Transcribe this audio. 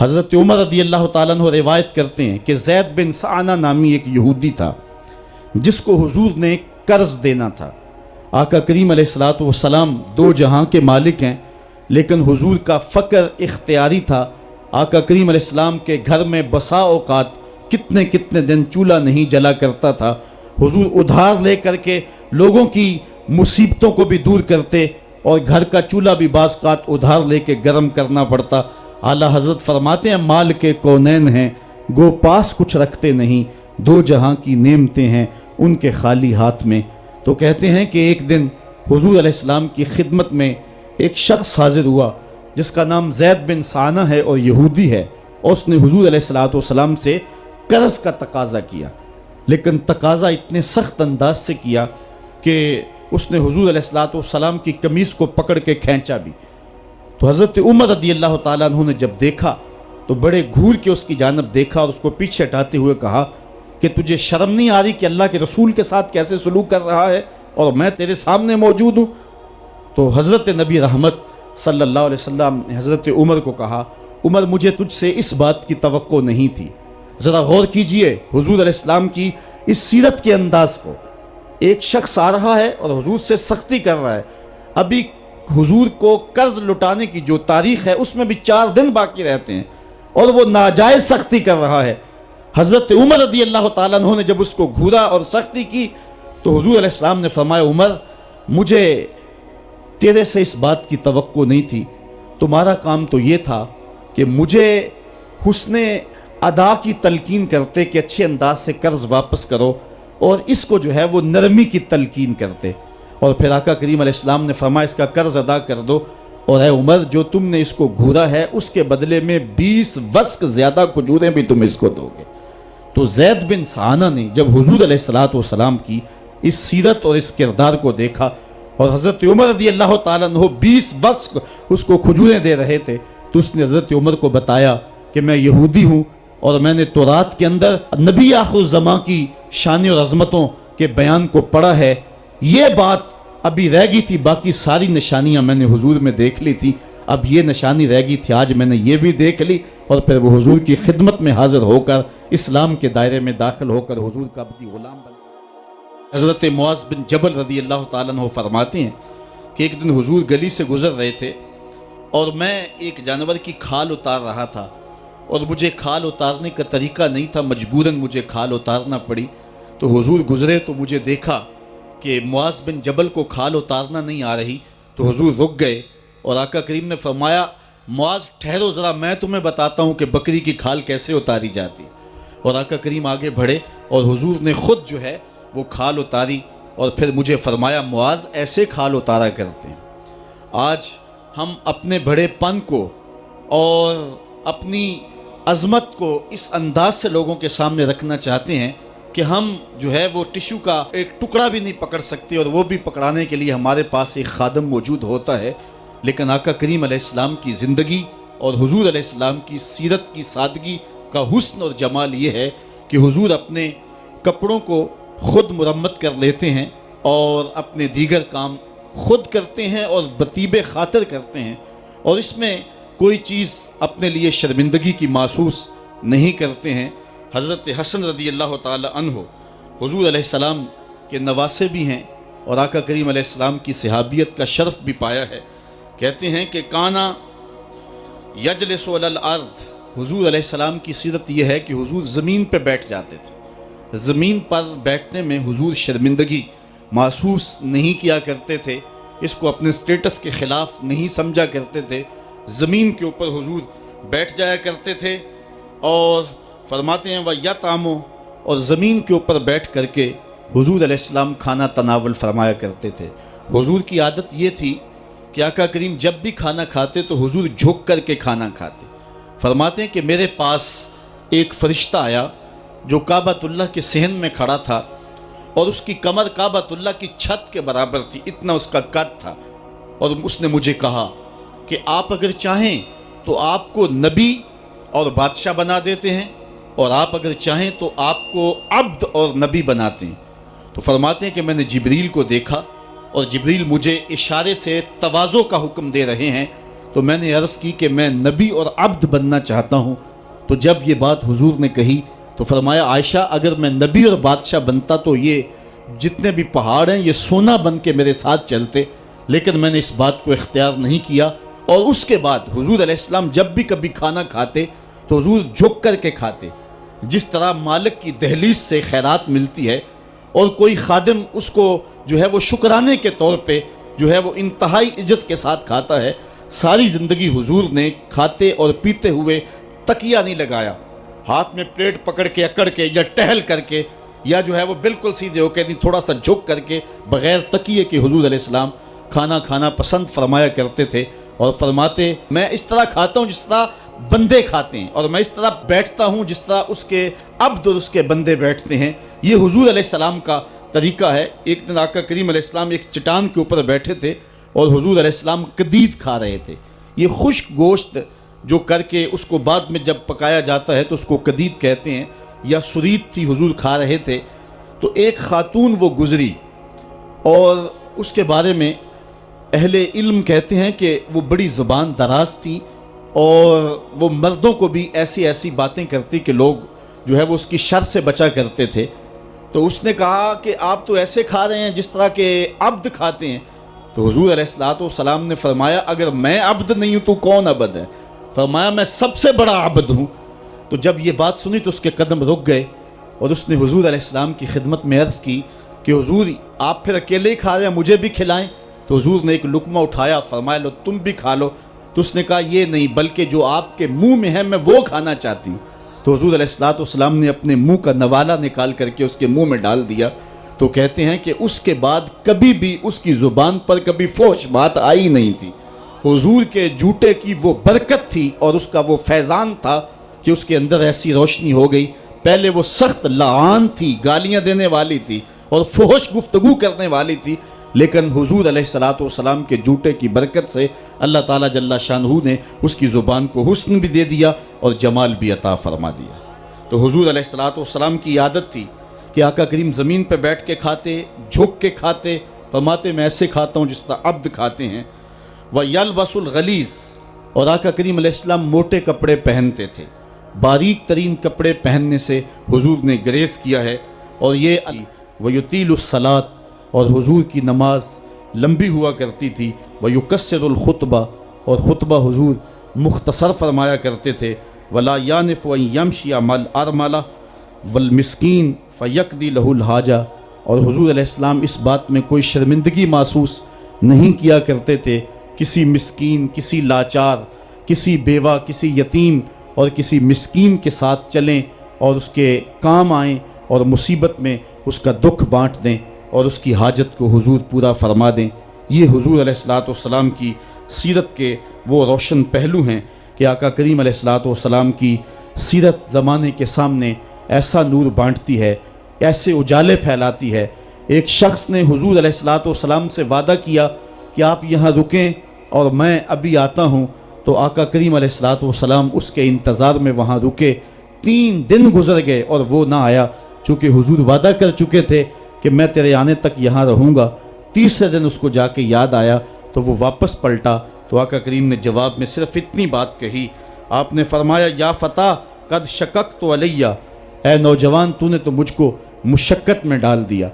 حضرت عمر رضی اللہ تعالیٰ عنہ روایت کرتے ہیں کہ زید بن سعنہ نامی ایک یہودی تھا جس کو حضور نے قرض دینا تھا۔ آقا کریم علیہ الصلوۃ والسلام دو جہاں کے مالک ہیں، لیکن حضور کا فقر اختیاری تھا۔ آقا کریم علیہ السلام کے گھر میں بسا اوقات کتنے دن چولہا نہیں جلا کرتا تھا۔ حضور ادھار لے کر کے لوگوں کی مصیبتوں کو بھی دور کرتے، اور گھر کا چولہا بھی بعض اوقات ادھار لے کے گرم کرنا پڑتا۔ اعلیٰ حضرت فرماتے ہیں مال کے کونین ہیں گو پاس کچھ رکھتے نہیں، دو جہاں کی نعمتیں ہیں ان کے خالی ہاتھ میں۔ تو کہتے ہیں کہ ایک دن حضور علیہ السلام کی خدمت میں ایک شخص حاضر ہوا جس کا نام زید بن سعنہ ہے اور یہودی ہے، اور اس نے حضور علیہ السلام سے قرض کا تقاضا کیا، لیکن تقاضا اتنے سخت انداز سے کیا کہ اس نے حضور علیہ السلام کی قمیص کو پکڑ کے کھینچا بھی۔ تو حضرت عمر رضی اللہ تعالیٰ عنہ نے جب دیکھا تو بڑے گھور کے اس کی جانب دیکھا اور اس کو پیچھے ہٹاتے ہوئے کہا کہ تجھے شرم نہیں آ رہی کہ اللہ کے رسول کے ساتھ کیسے سلوک کر رہا ہے اور میں تیرے سامنے موجود ہوں؟ تو حضرت نبی رحمت صلی اللہ علیہ وسلم نے حضرت عمر کو کہا عمر مجھے تجھ سے اس بات کی توقع نہیں تھی۔ ذرا غور کیجئے حضور علیہ السلام کی اس سیرت کے انداز کو۔ ایک شخص آ رہا ہے اور حضور سے سختی کر رہا ہے، ابھی حضور کو قرض لٹانے کی جو تاریخ ہے اس میں بھی 4 دن باقی رہتے ہیں، اور وہ ناجائز سختی کر رہا ہے۔ حضرت عمر رضی اللہ تعالیٰ عنہ نے جب اس کو گھورا اور سختی کی تو حضور علیہ السلام نے فرمایا عمر مجھے تیرے سے اس بات کی توقع نہیں تھی، تمہارا کام تو یہ تھا کہ مجھے حسن ادا کی تلقین کرتے کہ اچھے انداز سے قرض واپس کرو، اور اس کو جو ہے وہ نرمی کی تلقین کرتے، اور پھر آقا کریم علیہ السلام نے فرمایا اس کا قرض ادا کر دو، اور اے عمر جو تم نے اس کو گھورا ہے اس کے بدلے میں 20 وسق زیادہ کھجوریں بھی تم اس کو دو گے۔ تو زید بن سعنہ نے جب حضور علیہ السلام کی اس سیرت اور اس کردار کو دیکھا، اور حضرت عمر رضی اللہ تعالیٰ عنہ 20 وسق اس کو کھجوریں دے رہے تھے، تو اس نے حضرت عمر کو بتایا کہ میں یہودی ہوں اور میں نے تورات کے اندر نبی آخر الزماں کی شان اور عظمتوں کے بیان کو پڑھا ہے، یہ بات ابھی رہ گئی تھی، باقی ساری نشانیاں میں نے حضور میں دیکھ لی تھی، اب یہ نشانی رہ گئی تھی، آج میں نے یہ بھی دیکھ لی۔ اور پھر وہ حضور کی خدمت میں حاضر ہو کر اسلام کے دائرے میں داخل ہو کر حضور کا عبدی غلام بن۔ حضرت معاذ بن جبل رضی اللہ تعالیٰ عنہ فرماتے ہیں کہ ایک دن حضور گلی سے گزر رہے تھے اور میں ایک جانور کی کھال اتار رہا تھا، اور مجھے کھال اتارنے کا طریقہ نہیں تھا، مجبوراً مجھے کھال اتارنا پڑی۔ تو حضور گزرے تو مجھے دیکھا کہ معاذ بن جبل کو کھال اتارنا نہیں آ رہی، تو حضور رک گئے اور آقا کریم نے فرمایا معاذ ٹھہرو ذرا میں تمہیں بتاتا ہوں کہ بکری کی کھال کیسے اتاری جاتی۔ اور آقا کریم آگے بڑھے اور حضور نے خود جو ہے وہ کھال اتاری، اور پھر مجھے فرمایا معاذ ایسے کھال اتارا کرتے ہیں۔ آج ہم اپنے بڑے پن کو اور اپنی عظمت کو اس انداز سے لوگوں کے سامنے رکھنا چاہتے ہیں کہ ہم جو ہے وہ ٹشو کا ایک ٹکڑا بھی نہیں پکڑ سکتے، اور وہ بھی پکڑانے کے لیے ہمارے پاس ایک خادم موجود ہوتا ہے۔ لیکن آقا کریم علیہ السلام کی زندگی اور حضور علیہ السلام کی سیرت کی سادگی کا حسن اور جمال یہ ہے کہ حضور اپنے کپڑوں کو خود مرمت کر لیتے ہیں اور اپنے دیگر کام خود کرتے ہیں اور بطیب خاطر کرتے ہیں، اور اس میں کوئی چیز اپنے لیے شرمندگی کی محسوس نہیں کرتے ہیں۔ حضرت حسن رضی اللہ تعالی عنہ حضور علیہ السلام کے نواسے بھی ہیں اور آقا کریم علیہ السلام کی صحابیت کا شرف بھی پایا ہے۔ کہتے ہیں کہ کانا یجلس علی الارض، حضور علیہ السلام کی سیرت یہ ہے کہ حضور زمین پہ بیٹھ جاتے تھے، زمین پر بیٹھنے میں حضور شرمندگی محسوس نہیں کیا کرتے تھے، اس کو اپنے سٹیٹس کے خلاف نہیں سمجھا کرتے تھے، زمین کے اوپر حضور بیٹھ جایا کرتے تھے، اور فرماتے ہیں وَيَطْعَمُ، اور زمین کے اوپر بیٹھ کر کے حضور علیہ السلام کھانا تناول فرمایا کرتے تھے۔ حضور کی عادت یہ تھی کہ آقا کریم جب بھی کھانا کھاتے تو حضور جھک کر کے کھانا کھاتے۔ فرماتے ہیں کہ میرے پاس ایک فرشتہ آیا جو کعبۃ اللہ کے صحن میں کھڑا تھا، اور اس کی کمر کعبۃ اللہ کی چھت کے برابر تھی، اتنا اس کا قد تھا، اور اس نے مجھے کہا کہ آپ اگر چاہیں تو آپ کو نبی اور بادشاہ بنا دیتے ہیں، اور آپ اگر چاہیں تو آپ کو عبد اور نبی بناتے ہیں۔ تو فرماتے ہیں کہ میں نے جبریل کو دیکھا، اور جبریل مجھے اشارے سے تواضع کا حکم دے رہے ہیں، تو میں نے عرض کی کہ میں نبی اور عبد بننا چاہتا ہوں۔ تو جب یہ بات حضور نے کہی تو فرمایا عائشہ اگر میں نبی اور بادشاہ بنتا تو یہ جتنے بھی پہاڑ ہیں یہ سونا بن کے میرے ساتھ چلتے، لیکن میں نے اس بات کو اختیار نہیں کیا۔ اور اس کے بعد حضور علیہ السلام جب بھی کبھی کھانا کھاتے تو حضور جھک کر کے کھاتے، جس طرح مالک کی دہلیز سے خیرات ملتی ہے اور کوئی خادم اس کو جو ہے وہ شکرانے کے طور پہ جو ہے وہ انتہائی عجز کے ساتھ کھاتا ہے، ساری زندگی حضور نے کھاتے اور پیتے ہوئے تکیہ نہیں لگایا، ہاتھ میں پلیٹ پکڑ کے اکڑ کے یا ٹہل کر کے یا جو ہے وہ بالکل سیدھے ہو کے نہیں، تھوڑا سا جھک کر کے بغیر تکیے کے حضور علیہ السلام کھانا کھانا پسند فرمایا کرتے تھے، اور فرماتے میں اس طرح کھاتا ہوں جس طرح بندے کھاتے ہیں، اور میں اس طرح بیٹھتا ہوں جس طرح اس کے عبد اور اس کے بندے بیٹھتے ہیں۔ یہ حضور علیہ السلام کا طریقہ ہے۔ ایک دن آقا کریم علیہ السلام ایک چٹان کے اوپر بیٹھے تھے اور حضور علیہ السلام قدید کھا رہے تھے۔ یہ خشک گوشت جو کر کے اس کو بعد میں جب پکایا جاتا ہے تو اس کو قدید کہتے ہیں، یا سرید تھی، حضور کھا رہے تھے۔ تو ایک خاتون وہ گزری اور اس کے بارے میں اہل علم کہتے ہیں کہ وہ بڑی زبان دراز تھی اور وہ مردوں کو بھی ایسی ایسی باتیں کرتی کہ لوگ جو ہے وہ اس کی شر سے بچا کرتے تھے۔ تو اس نے کہا کہ آپ تو ایسے کھا رہے ہیں جس طرح کے عبد کھاتے ہیں۔ تو حضور علیہ السلام نے فرمایا اگر میں عبد نہیں ہوں تو کون عبد ہے؟ فرمایا میں سب سے بڑا عبد ہوں۔ تو جب یہ بات سنی تو اس کے قدم رک گئے اور اس نے حضور علیہ السلام کی خدمت میں عرض کی کہ حضور آپ پھر اکیلے ہی کھا رہے ہیں، مجھے بھی کھلائیں۔ تو حضور نے ایک لقمہ اٹھایا، فرمایا لو تم بھی کھا لو۔ تو اس نے کہا یہ نہیں، بلکہ جو آپ کے منہ میں ہے میں وہ کھانا چاہتی ہوں۔ تو حضور علیہ السلام نے اپنے منہ کا نوالا نکال کر کے اس کے منہ میں ڈال دیا۔ تو کہتے ہیں کہ اس کے بعد کبھی بھی اس کی زبان پر کبھی فحش بات آئی نہیں تھی۔ حضور کے جوتے کی وہ برکت تھی اور اس کا وہ فیضان تھا کہ اس کے اندر ایسی روشنی ہو گئی۔ پہلے وہ سخت لعان تھی، گالیاں دینے والی تھی اور فحش گفتگو کرنے والی تھی، لیکن حضور علیہ السلام کے جوتے کی برکت سے اللہ تعالیٰ جل شانہ نے اس کی زبان کو حسن بھی دے دیا اور جمال بھی عطا فرما دیا۔ تو حضور علیہ السلام کی عادت تھی کہ آقا کریم زمین پہ بیٹھ کے کھاتے، جھک کے کھاتے، فرماتے میں ایسے کھاتا ہوں جس طرح عبد کھاتے ہیں۔ وَيَلْبَسُ الْغَلِيظ، اور آقا کریم علیہ السلام موٹے کپڑے پہنتے تھے، باریک ترین کپڑے پہننے سے حضور نے گریز کیا ہے۔ اور یہ وَيُطِيلُ الصَّلَاةَ، اور حضور کی نماز لمبی ہوا کرتی تھی۔ وَيُقَصِّرُ الْخُطْبَةَ، اور خطبہ حضور مختصر فرمایا کرتے تھے۔ وَلَا يَانِفُ أَن يَمْشِيَ مَعَ الْأَرْمَلَةِ وَالْمِسْكِينِ فَيَقْضِي لَهُ الْحَاجَةَ، اور حضور علیہ السلام اس بات میں کوئی شرمندگی محسوس نہیں کیا کرتے تھے کسی مسکین، کسی لاچار، کسی بیوہ، کسی یتیم اور کسی مسکین کے ساتھ چلیں اور اس کے کام آئیں اور مصیبت میں اس کا دکھ بانٹ دیں اور اس کی حاجت کو حضور پورا فرما دیں۔ یہ حضور علیہ السلام کی سیرت کے وہ روشن پہلو ہیں کہ آقا کریم علیہ السلام کی سیرت زمانے کے سامنے ایسا نور بانٹتی ہے، ایسے اجالے پھیلاتی ہے۔ ایک شخص نے حضور علیہ السلام سے وعدہ کیا کہ آپ یہاں رکیں اور میں ابھی آتا ہوں، تو آقا کریم علیہ السلام اس کے انتظار میں وہاں رکے۔ 3 دن گزر گئے اور وہ نہ آیا، چونکہ حضور وعدہ کر چکے تھے کہ میں تیرے آنے تک یہاں رہوں گا۔ تیسرے دن اس کو جا کے یاد آیا تو وہ واپس پلٹا، تو آقا کریم نے جواب میں صرف اتنی بات کہی، آپ نے فرمایا یا فتیٰ قد شککت علیہ، اے نوجوان تو نے تو مجھ کو مشقت میں ڈال دیا۔